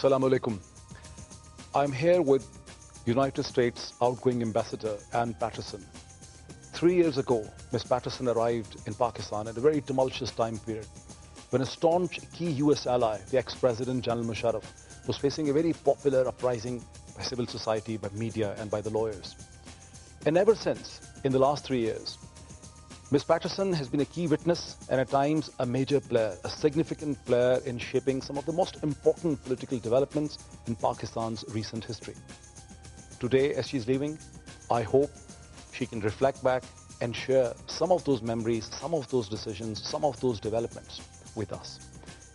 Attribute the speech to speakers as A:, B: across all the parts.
A: Assalamu alaikum. I'm here with United States outgoing ambassador Ann Peterson. 3 years ago, Ms. Peterson arrived in Pakistan at a very tumultuous time period when a staunch key US ally, the ex-president General Musharraf, was facing a very popular uprising by civil society, by media and by the lawyers. And ever since, in the last 3 years, Ms. Peterson has been a key witness and at times a major player, a significant player in shaping some of the most important political developments in Pakistan's recent history. Today, as she's leaving, I hope she can reflect back and share some of those memories, some of those decisions, some of those developments with us.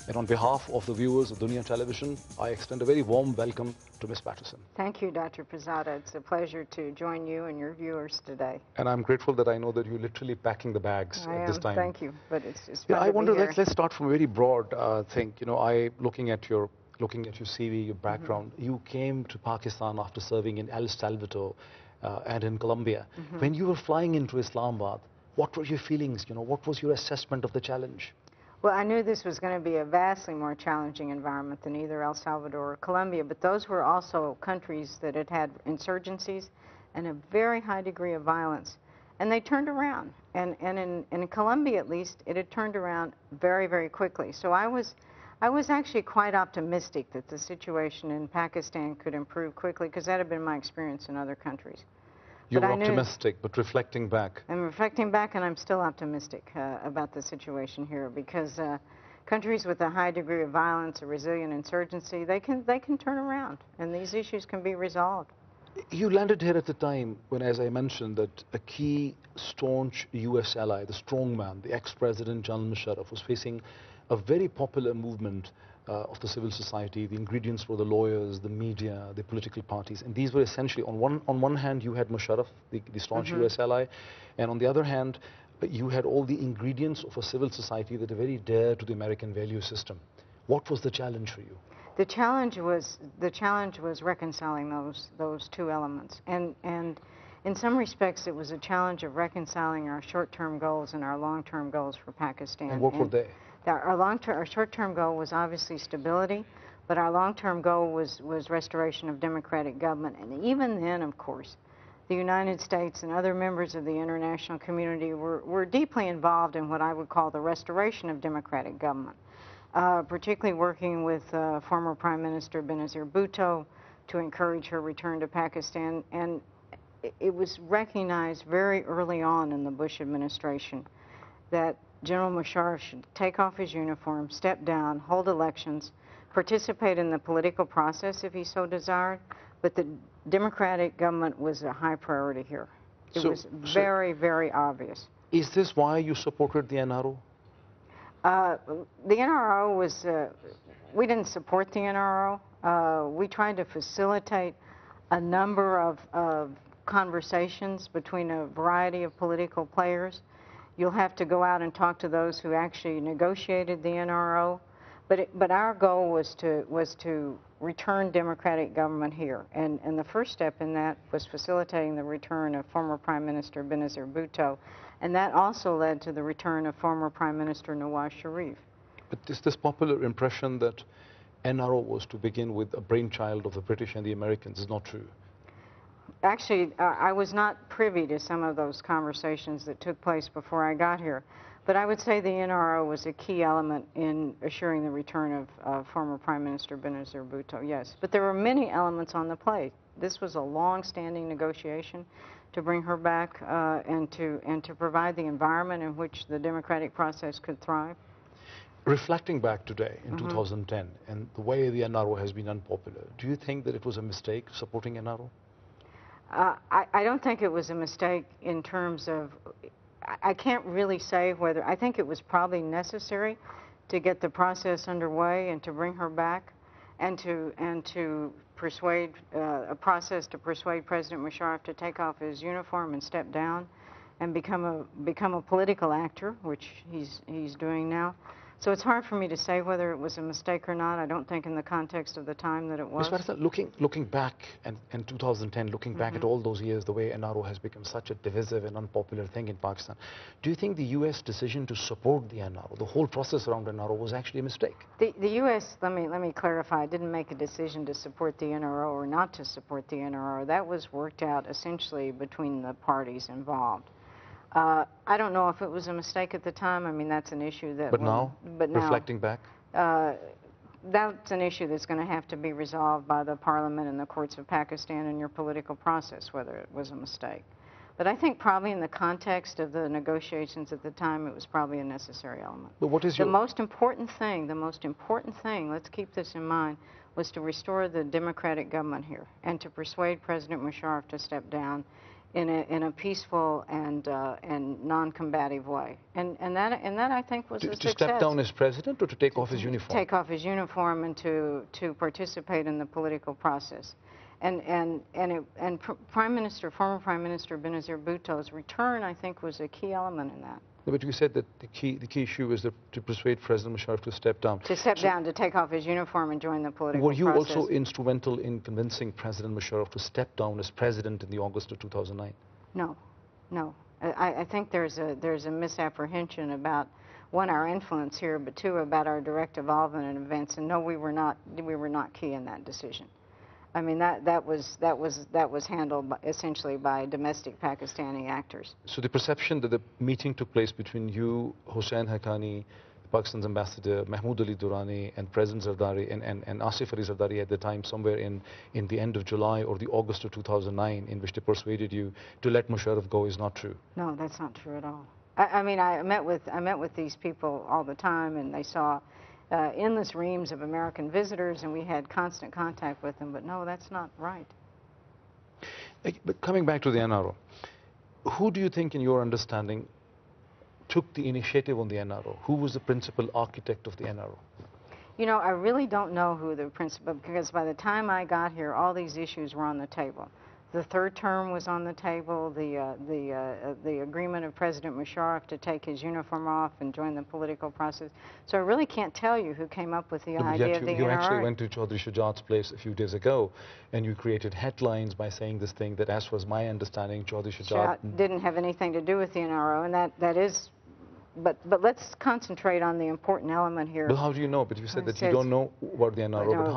A: And on behalf of the viewers of Dunya Television, I extend a very warm welcome to Ms. Peterson.
B: Thank you, Dr. Pirzada. It's a pleasure to join you and your viewers today.
A: And I'm grateful that I know that you're literally packing the bags at this time.
B: Thank you, but it's fun
A: I
B: to
A: wonder,
B: be here.
A: let's start from a very broad thing. You know, looking at your CV, your background, you came to Pakistan after serving in El Salvador and in Colombia. When you were flying into Islamabad, what were your feelings? You know, what was your assessment of the challenge?
B: Well, I knew this was going to be a vastly more challenging environment than either El Salvador or Colombia, but those were also countries that had had insurgencies and a very high degree of violence. And they turned around. And in Colombia, at least, it had turned around very, very quickly. So I was actually quite optimistic that the situation in Pakistan could improve quickly, because that had been my experience in other countries.
A: You were optimistic, but reflecting back.
B: I'm reflecting back, and I'm still optimistic about the situation here, because countries with a high degree of violence, a resilient insurgency, they can turn around, and these issues can be resolved.
A: You landed here at the time when, as I mentioned, that a key staunch US ally, the strongman, the ex-president General Musharraf, was facing a very popular movement of the civil society. The ingredients were the lawyers, the media, the political parties, and these were essentially, on one hand you had Musharraf, the staunch US ally, and on the other hand you had all the ingredients of a civil society that are very dear to the American value system. What was the challenge for you? The challenge
B: was reconciling those two elements, and in some respects it was a challenge of reconciling our short-term goals and our long-term goals for Pakistan.
A: And what were they?
B: Our short-term goal was obviously stability, but our long-term goal was restoration of democratic government. And even then, of course, the United States and other members of the international community were deeply involved in what I would call the restoration of democratic government, particularly working with former Prime Minister Benazir Bhutto to encourage her return to Pakistan. And it was recognized very early on in the Bush administration that General Musharraf should take off his uniform, step down, hold elections, participate in the political process if he so desired, but the democratic government was a high priority here. It was very, very obvious.
A: Is this why you supported the NRO?
B: The NRO was, we didn't support the NRO. We tried to facilitate a number of conversations between a variety of political players. You'll have to go out and talk to those who actually negotiated the NRO, but our goal was to return democratic government here, and the first step in that was facilitating the return of former Prime Minister Benazir Bhutto, and that also led to the return of former Prime Minister Nawaz Sharif.
A: But is this popular impression that NRO was to begin with a brainchild of the British and the Americans is not true?
B: Actually, I was not privy to some of those conversations that took place before I got here, but I would say the NRO was a key element in assuring the return of former Prime Minister Benazir Bhutto, yes. But there were many elements on the plate. This was a long-standing negotiation to bring her back and to provide the environment in which the democratic process could thrive.
A: Reflecting back today in 2010 and the way the NRO has been unpopular, do you think that it was a mistake supporting NRO?
B: I don't think it was a mistake in terms of, I can't really say whether, I think it was probably necessary to get the process underway and to bring her back and to persuade, a process to persuade President Musharraf to take off his uniform and step down and become a political actor, which he's doing now. So it's hard for me to say whether it was a mistake or not. I don't think in the context of the time that it was.
A: Ms. Patterson, looking back in 2010, looking back at all those years, the way NRO has become such a divisive and unpopular thing in Pakistan, do you think the U.S. decision to support the NRO, the whole process around NRO, was actually a mistake?
B: The U.S., let me clarify, didn't make a decision to support the NRO or not to support the NRO. That was worked out essentially between the parties involved. I don't know if it was a mistake at the time. I mean, that's an issue that...
A: But now, reflecting back?
B: That's an issue that's going to have to be resolved by the parliament and the courts of Pakistan in your political process, whether it was a mistake. But I think probably in the context of the negotiations at the time, it was probably a necessary element.
A: But what is your...
B: The most important thing, let's keep this in mind, was to restore the democratic government here and to persuade President Musharraf to step down in a peaceful and non-combative way, and that I think was a success.
A: To step down as president, or to take off his uniform?
B: Take off his uniform and to participate in the political process, and former Prime Minister Benazir Bhutto's return, I think, was a key element in that.
A: No, but you said that the key issue is to persuade President Musharraf to step down.
B: To step down, to take off his uniform and join the political process.
A: Were you also instrumental in convincing President Musharraf to step down as president in the August of 2009?
B: No, no. I think there's a misapprehension about, one, our influence here, but two, about our direct involvement in events. And no, we were not key in that decision. I mean, that was handled essentially by domestic Pakistani actors.
A: So the perception that the meeting took place between you, Hossein Haqqani, Pakistan's ambassador, Mahmood Ali Durrani, and President Zardari, and Asif Ali Zardari at the time, somewhere in the end of July or the August of 2009, in which they persuaded you to let Musharraf go, is not true? No,
B: that's not true at all. I mean, I met with these people all the time, and they saw endless reams of American visitors, and we had constant contact with them, but no, that's not right.
A: But coming back to the NRO, who do you think, in your understanding, took the initiative on the NRO? Who was the principal architect of the NRO?
B: You know, I really don't know who the principal, because by the time I got here, all these issues were on the table. The third term was on the table, the agreement of President Musharraf to take his uniform off and join the political process. So I really can't tell you who came up with the idea of the NRO.
A: You actually went to Chaudhry Shujat's place a few days ago, and you created headlines by saying this thing that, as was my understanding, Chaudhry Shujat
B: didn't have anything to do with the NRO, and that is... But let's concentrate on the important element here.
A: Well, how do you know? But you said that you don't know about the NRO, but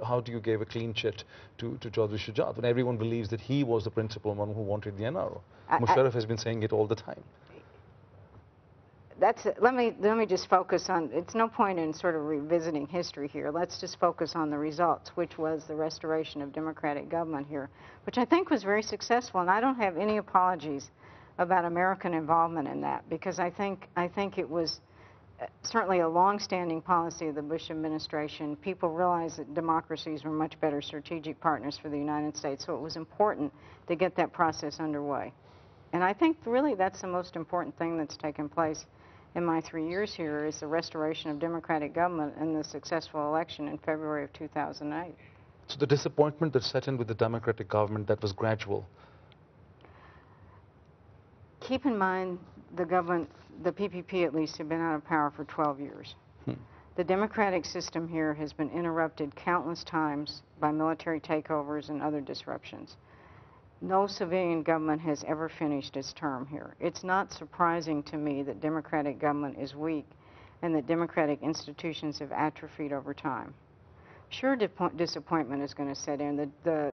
A: how do you give a clean chit to Chaudhry Shujat when everyone believes that he was the principal one who wanted the NRO? Musharraf has been saying it all the time.
B: Let me just focus on, it's no point in sort of revisiting history here. Let's just focus on the results, which was the restoration of democratic government here, which I think was very successful, and I don't have any apologies about American involvement in that, because I think it was certainly a long-standing policy of the Bush administration. People realized that democracies were much better strategic partners for the United States, so it was important to get that process underway. And I think really that's the most important thing that's taken place in my 3 years here, is the restoration of democratic government and the successful election in February of 2008.
A: So the disappointment that set in with the democratic government, that was gradual?
B: Keep in mind, the government, the PPP at least, have been out of power for 12 years. The democratic system here has been interrupted countless times by military takeovers and other disruptions. No civilian government has ever finished its term here. It's not surprising to me that democratic government is weak and that democratic institutions have atrophied over time. Sure, disappointment is going to set in. The